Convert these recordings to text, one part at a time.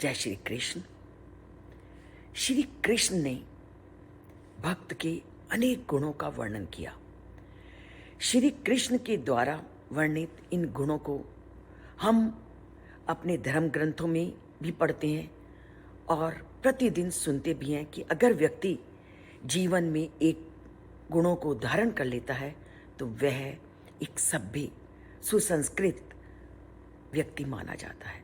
जय श्री कृष्ण। श्री कृष्ण ने भक्त के अनेक गुणों का वर्णन किया। श्री कृष्ण के द्वारा वर्णित इन गुणों को हम अपने धर्म ग्रंथों में भी पढ़ते हैं और प्रतिदिन सुनते भी हैं कि अगर व्यक्ति जीवन में एक गुणों को धारण कर लेता है तो वह एक सभ्य सुसंस्कृत व्यक्ति माना जाता है।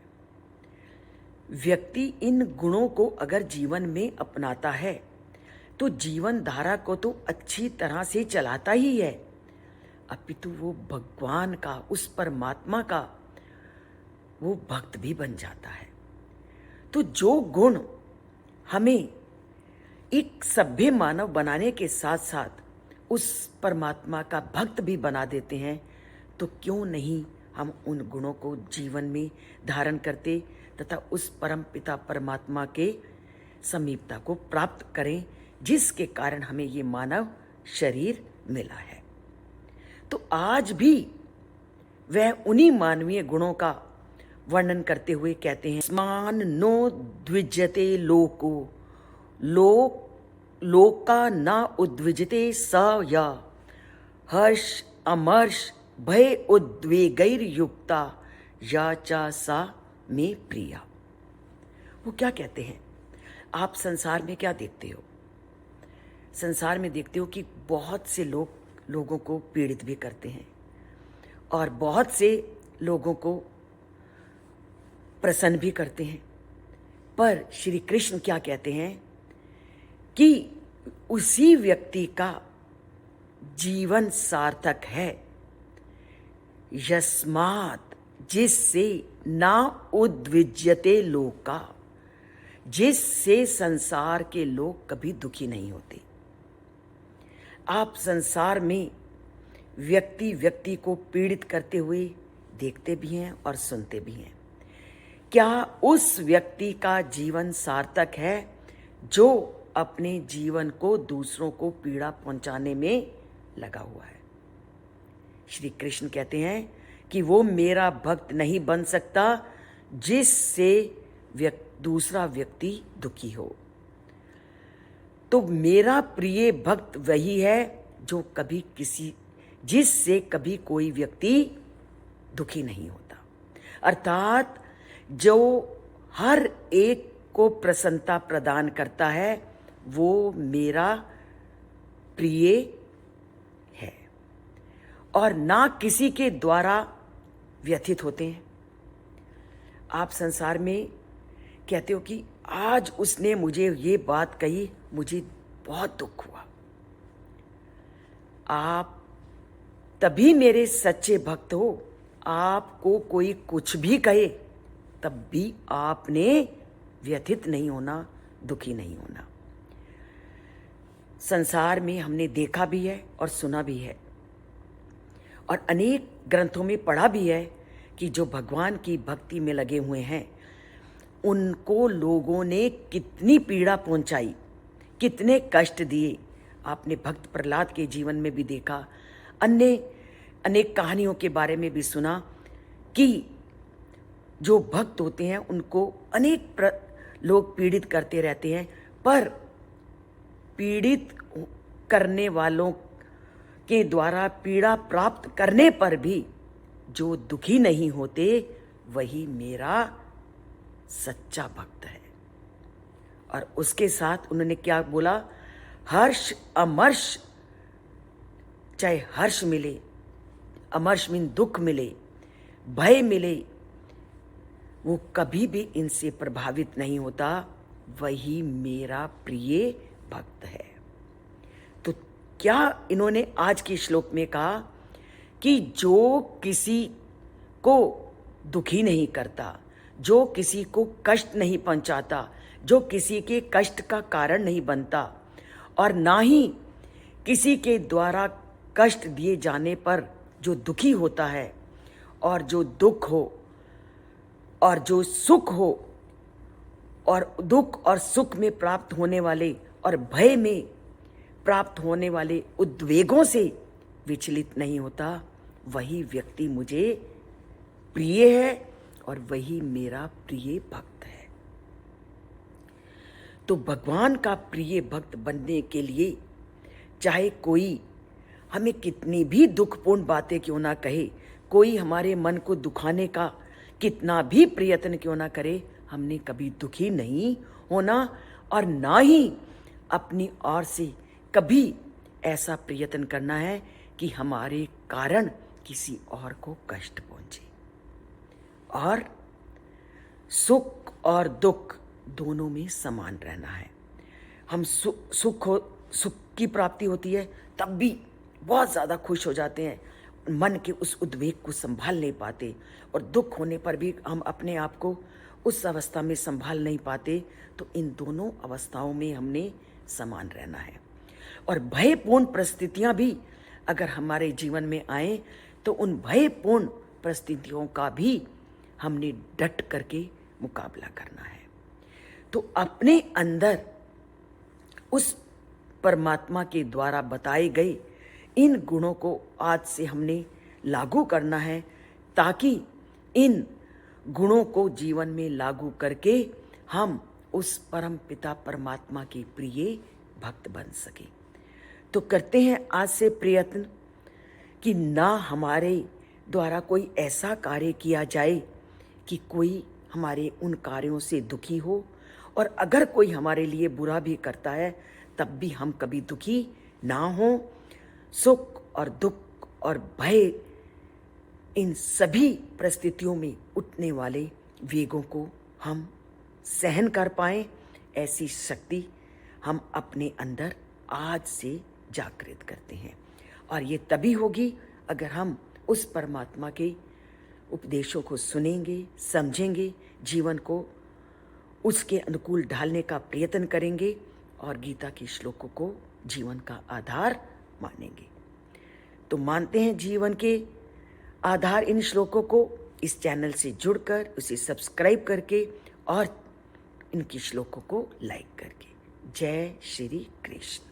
व्यक्ति इन गुणों को अगर जीवन में अपनाता है तो जीवन धारा को तो अच्छी तरह से चलाता ही है, अपितु वो भगवान का, उस परमात्मा का वो भक्त भी बन जाता है। तो जो गुण हमें एक सभ्य मानव बनाने के साथ साथ उस परमात्मा का भक्त भी बना देते हैं, तो क्यों नहीं हम उन गुणों को जीवन में धारण करते तथा उस परम पिता परमात्मा के समीपता को प्राप्त करें, जिसके कारण हमें ये मानव शरीर मिला है। तो आज भी वह उन्हीं मानवीय गुणों का वर्णन करते हुए कहते हैं, स्मान नो द्विजते लोको लोका न उद्विजते स या हर्ष अमर्ष भय उद्वेगैर युक्ता या चा सा में प्रिया। वो क्या कहते हैं, आप संसार में क्या देखते हो? संसार में देखते हो कि बहुत से लोगों को पीड़ित भी करते हैं और बहुत से लोगों को प्रसन्न भी करते हैं। पर श्री कृष्ण क्या कहते हैं कि उसी व्यक्ति का जीवन सार्थक है, यस्मात् जिससे ना उद्विज्यते लोका, जिससे संसार के लोग कभी दुखी नहीं होते। आप संसार में व्यक्ति व्यक्ति को पीड़ित करते हुए देखते भी हैं और सुनते भी हैं। क्या उस व्यक्ति का जीवन सार्थक है जो अपने जीवन को दूसरों को पीड़ा पहुंचाने में लगा हुआ है? श्री कृष्ण कहते हैं कि वो मेरा भक्त नहीं बन सकता जिससे दूसरा व्यक्ति दुखी हो। तो मेरा प्रिय भक्त वही है जो जिससे कभी कोई व्यक्ति दुखी नहीं होता, अर्थात जो हर एक को प्रसन्नता प्रदान करता है, वो मेरा प्रिय है और ना किसी के द्वारा व्यथित होते हैं। आप संसार में कहते हो कि आज उसने मुझे ये बात कही, मुझे बहुत दुख हुआ। आप तभी मेरे सच्चे भक्त हो। आपको कोई कुछ भी कहे तब भी आपने व्यथित नहीं होना, दुखी नहीं होना। संसार में हमने देखा भी है और सुना भी है और अनेक ग्रंथों में पढ़ा भी है कि जो भगवान की भक्ति में लगे हुए हैं उनको लोगों ने कितनी पीड़ा पहुंचाई, कितने कष्ट दिए। आपने भक्त प्रहलाद के जीवन में भी देखा, अनेक कहानियों के बारे में भी सुना कि जो भक्त होते हैं उनको अनेक लोग पीड़ित करते रहते हैं, पर पीड़ित करने वालों के द्वारा पीड़ा प्राप्त करने पर भी जो दुखी नहीं होते वही मेरा सच्चा भक्त है। और उसके साथ उन्होंने क्या बोला, हर्ष अमर्ष, चाहे हर्ष मिले, अमर्ष मीन दुख मिले, भय मिले, वो कभी भी इनसे प्रभावित नहीं होता, वही मेरा प्रिय भक्त है। तो क्या इन्होंने आज के श्लोक में कहा कि जो किसी को दुखी नहीं करता, जो किसी को कष्ट नहीं पहुंचाता, जो किसी के कष्ट का कारण नहीं बनता और ना ही किसी के द्वारा कष्ट दिए जाने पर जो दुखी होता है, और जो दुख हो और जो सुख हो और दुख और सुख में प्राप्त होने वाले और भय में प्राप्त होने वाले उद्वेगों से विचलित नहीं होता, वही व्यक्ति मुझे प्रिय है और वही मेरा प्रिय भक्त है। तो भगवान का प्रिय भक्त बनने के लिए चाहे कोई हमें कितनी भी दुखपूर्ण बातें क्यों ना कहे, कोई हमारे मन को दुखाने का कितना भी प्रयत्न क्यों ना करे, हमने कभी दुखी नहीं होना और ना ही अपनी ओर से कभी ऐसा प्रयत्न करना है कि हमारे कारण किसी और को कष्ट पहुंचे। और सुख और दुख दोनों में समान रहना है। हम सुख की प्राप्ति होती है तब भी बहुत ज़्यादा खुश हो जाते हैं, मन के उस उद्वेग को संभाल नहीं पाते, और दुख होने पर भी हम अपने आप को उस अवस्था में संभाल नहीं पाते। तो इन दोनों अवस्थाओं में हमने समान रहना है। और भयपूर्ण परिस्थितियां भी अगर हमारे जीवन में आए तो उन भयपूर्ण परिस्थितियों का भी हमने डट करके मुकाबला करना है। तो अपने अंदर उस परमात्मा के द्वारा बताए गए इन गुणों को आज से हमने लागू करना है, ताकि इन गुणों को जीवन में लागू करके हम उस परम पिता परमात्मा के प्रिय भक्त बन सके। तो करते हैं आज से प्रयत्न कि ना हमारे द्वारा कोई ऐसा कार्य किया जाए कि कोई हमारे उन कार्यों से दुखी हो, और अगर कोई हमारे लिए बुरा भी करता है तब भी हम कभी दुखी ना हो। सुख और दुख और भय, इन सभी परिस्थितियों में उठने वाले वेगों को हम सहन कर पाएं, ऐसी शक्ति हम अपने अंदर आज से जागृत करते हैं। और ये तभी होगी अगर हम उस परमात्मा के उपदेशों को सुनेंगे, समझेंगे, जीवन को उसके अनुकूल ढालने का प्रयत्न करेंगे और गीता के श्लोकों को जीवन का आधार मानेंगे। तो मानते हैं जीवन के आधार इन श्लोकों को, इस चैनल से जुड़कर उसे सब्सक्राइब करके और इनके श्लोकों को लाइक करके। जय श्री कृष्ण।